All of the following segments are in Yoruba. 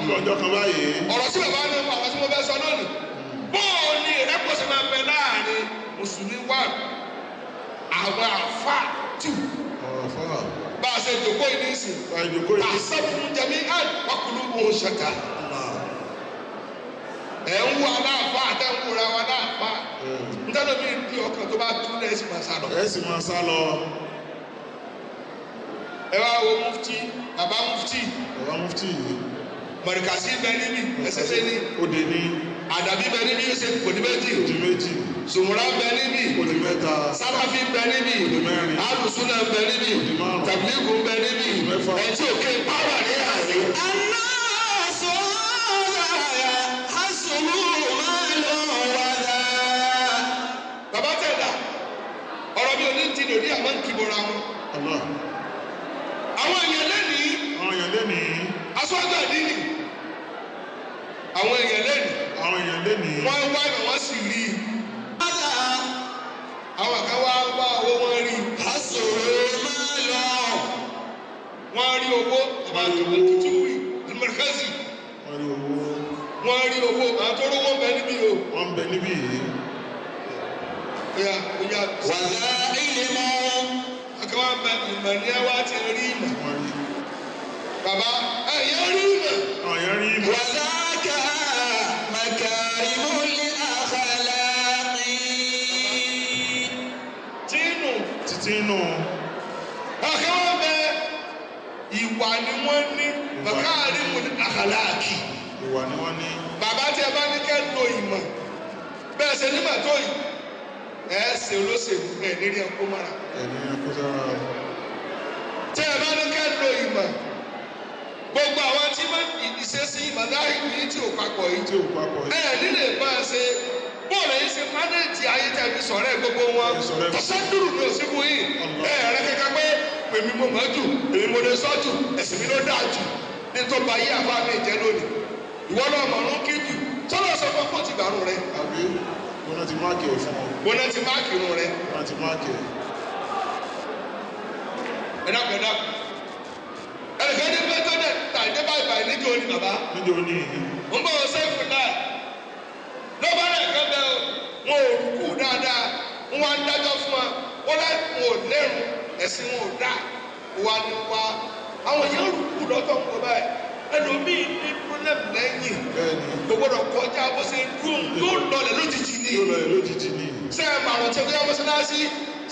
bọ̀ ọjọ́ kan báyìí. ọ̀rọ̀ sí bàbá ní ọ̀rọ̀ tí mo fẹ́ sọ lónìí. bọ́ọ̀ ni ìrẹ́pọ̀ sí máa bẹ láàrin mùsùlùmí wà àwọn àfa tù. bá a ṣe jòkó yìí ní ìsìn. àṣàbùn jẹ̀mí àn wákùlù òun ṣẹ̀ta. ẹ̀ ń wọ aláàfáà àtẹ̀wòrán wa aláàfáà. nítorí mi di ọkàn tó bá tún lẹ̀ ẹ̀ sì máa sá lọ. ẹ̀ sì máa sá lọ. ẹ wá wo mufti baba mufti. baba mufti yìí. mọ̀rìkàsí bẹ níbi ẹsẹ̀ ṣe ní. òde ní. àdàbí bẹ níbi ẹsẹ̀ kòdì méjì. òdì méjì. sùmùrà bẹ níbi. òdì mẹ́ta. sáláfí bẹ níbi. òdì mẹ́rin. alùsùnà bẹ níbi. òdì márùn. tàbílígù bẹ níbi. òdì mẹ́fà. ẹtí òkè pàwà ní àárín. aná sọ̀rọ̀ hasùnmù máa lọ wàdà. bàbá tẹ̀dá ọ̀rọ̀ mi ò ní ti lòdì àmọ́ ń kíbọ̀ra wọn. àwọn èèyàn lẹ́nìí. àwọn èèyàn lẹ́nìí. aṣọ́jú àdínì. àwọn èèyàn lẹ́nìí. àwọn èèyàn lẹ́nìí. wọ́n wá ìmọ̀ wọ́n sì rí i. àwọn kan wá owó wọn rí i. hasùnmù máa lọ. wọ́n rí owó. bàbá tuntun wí ìmọ̀rẹ́kẹ́sì. wọ́n rí owó. àwọn tó rówó ń bẹ níbí o. wọ́n ń bẹ níbí yìí. oya. wàlá ilé mọ́. àkàwá bẹ ìmọ̀ ní ẹwà ti rí ìmọ̀. bàbá ẹ̀yẹ́ rí ìmọ̀. ọ̀yẹ́ rí ìmọ̀. wàlá ká makarimul akhlaqi. tínú. títínú. àkàwá bẹ ìwà ni wọ́n ní. makarimul akhlaqi. ìwà ni wọ́n ní. bàbá tí ẹ bá ní kẹ́ lo ìmọ̀ bẹ́ẹ̀ ṣe nígbà tó yìí ẹ ṣe olóṣèlú ẹ nírí ẹkọ mọ́ra. ẹni ẹkọ sára. tí ẹ bá ní kẹ́ lo ìmọ̀ gbogbo àwọn tí wọ́n ìṣesí ìmọ̀láyé yìí tí ò papọ̀ yìí. tí ò papọ̀ yìí. ẹ nílé bá a ṣe bóòlù yìí ṣe mánéèjì ayé tẹ̀lé sọ̀rọ̀ ẹ̀ gbogbo wọn. tọ́sẹ́dúró ní òsínú yìí ẹ rẹ kẹ́kẹ́ pé èmi mo mọ̀ jù èmi mo lè sọ jù ẹ̀sìn mi ló dáa jù nítorí bá yí àbá mi jẹ́ lónìí ìwọ náà mọ̀ ló ń kí jù sọ́dọ̀ sọ fún ọkọ̀ ti gbàrú rẹ. àbí bọ́nà ti máàkì ẹ̀ fún ọ. bọ́nà ti máàkì irun rẹ. bọ́nà ti máàkì ẹ̀. ẹ̀dàkùn ẹnìkan ní pẹ́tọ́ dẹ̀ tà ní báyìí níjó ni bàbá. níjó ni. ń bọ̀ sẹ́fù náà lọ́ba rẹ̀ kan bẹ́ wọn ò kú dáadáa ń wá ń dájọ́ fún wa wọ́n láì wọn ò lẹ́rù ẹ̀sìn wọn ò dá wa ni wa àwọn èèyàn rú kú lọ́tọ̀ ń kọ báyìí ẹlòmíì ní pọ́lẹ́mù lẹ́yìn kò gbọ́dọ̀ kọjá bó ṣe dùn yóò lọlẹ̀ lójijì ni. yóò lọlẹ̀ lójijì ni. sẹ́ẹ̀ màrún tí o yá mọ́sálásí.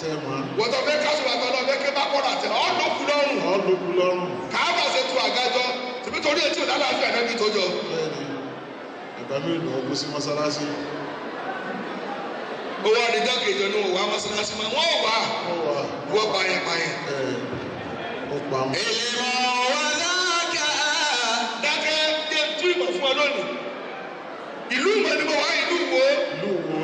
sẹ́ẹ̀ mọ́. wọ́tọ̀ fẹ́ káṣù bàtà lọ fẹ́ ké bá kọ́ra tẹ̀ ọ́ lókun lọ́rùn. ọ́ lókun lọ́rùn. kàábà ṣe tu àgájọ tìbí torí etí òdà láàfin ànábì tó jọ. bẹ́ẹ̀ni ìgbà mélòó ọkọ sí mọ́sálásí. owó àdìjọ́ kejì ni wọ́n wá mọ́sálásí mọ́ wọ́n wà wọ́n pààyàn pààyàn. ó pa wọn. èèmọ̀ wàlá ká. dákẹ́ jẹ́ tú ìmọ̀ fún ọ lónìí. ìlú ìmọ̀ ni mo wá ìlú wo. ìlú wo.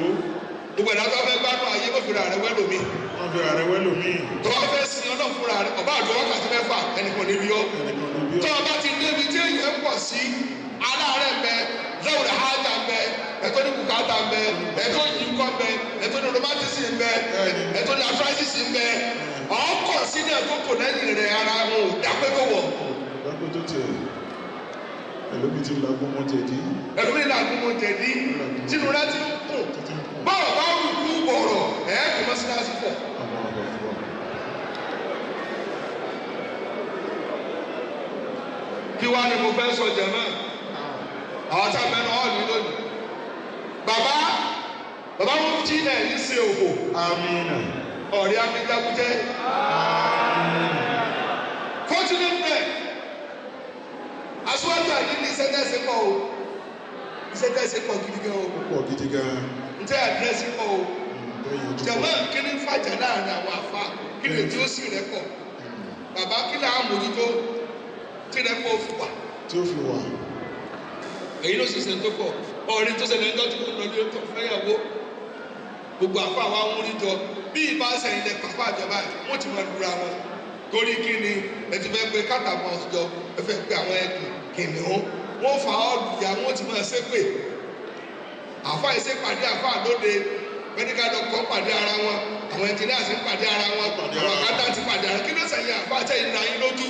gbogbo ẹ̀dá tó fẹ́ gbádùn ayé kó fìrà rẹ wẹ́lò mi. wọ́n fi ààrẹ wẹ́lò mi. tó wọ́n fẹ́ sin ọlọ́run fúnra rẹ ọba àjọ wákàtí mẹ́fà ẹnìkan níbi yọ. tó o bá ti débi tí èèyàn pọ̀ sí aláàárẹ̀ bẹ lẹ́wọ̀n hájà bẹ ẹ̀tọ́ ní bùkátà bẹ ẹ̀tọ́ yìí kọ́ bẹ ẹ̀tọ́ ní romantism bẹ ẹ̀tọ́ ní arthritis bẹ ọkọ̀ sínú ẹ̀tọ́ kò lẹ́yìn rẹ̀ ara wọn ò dápẹ́ tó wọ̀. dápẹ́ tó tiẹ̀ ẹlòmí ti làgùn mọ́ jẹ̀dí. ẹlòmí làgùn mọ́ jẹ̀dí tínú rẹ ti ń kùn bọ́ọ̀ bá wù kú bọ̀rọ̀ ẹ̀ẹ́dì mọ́sálásí pọ̀. kí wá ni mo fẹ́ sọ jẹ̀mọ́ àwọn tá a mẹ́nu ọ́ ní lónìí. bàbá wọn jí ẹ̀ ní ṣe òbò. amínà. ọ̀rẹ́ amídákújẹ́. fortunate friend aṣíwájú àdín ní iṣẹ́ tẹ́sí pọ̀ o iṣẹ́ tẹ́sí pọ̀ gidi gan o. pọ̀ gidi gan. ntẹ́ àdírẹ́sì pọ̀ o. jẹ̀mọ́ kí ni fàjà láàrin àwọn afa kí ni tí ó sì rẹ̀ pọ̀ bàbá kí ni àwọn mójútó tí rẹ̀ pọ̀ fún wa. tí ó fi wà. èyí ló ṣiṣẹ́ tó pọ̀ ọ̀rẹ́ tó ṣẹlẹ̀ ń tọ́jú kó lọ ní ọkọ̀ fẹ́yàwó gbogbo àfa wa ń múrí jọ bí ìbá sẹ́yìn lẹ pàpà àjọba wọ́n ti máa dúra wọn torí kí ni ẹ ti fẹ́ pé kátàmọ́ ọ̀jọ́ ẹ fẹ́ pé àwọn ẹkùn kìnìún wọ́n fa ọ́ọ̀lù ìyá wọ́n ti máa ṣépè àfa ìṣe pàdé àfa lóde medical doctor pàdé ara wọn àwọn engineers pàdé ara wọn àwọn akátá ti pàdé ara kí ló sẹ́yìn àfa àtẹ̀yìn náà yín lójú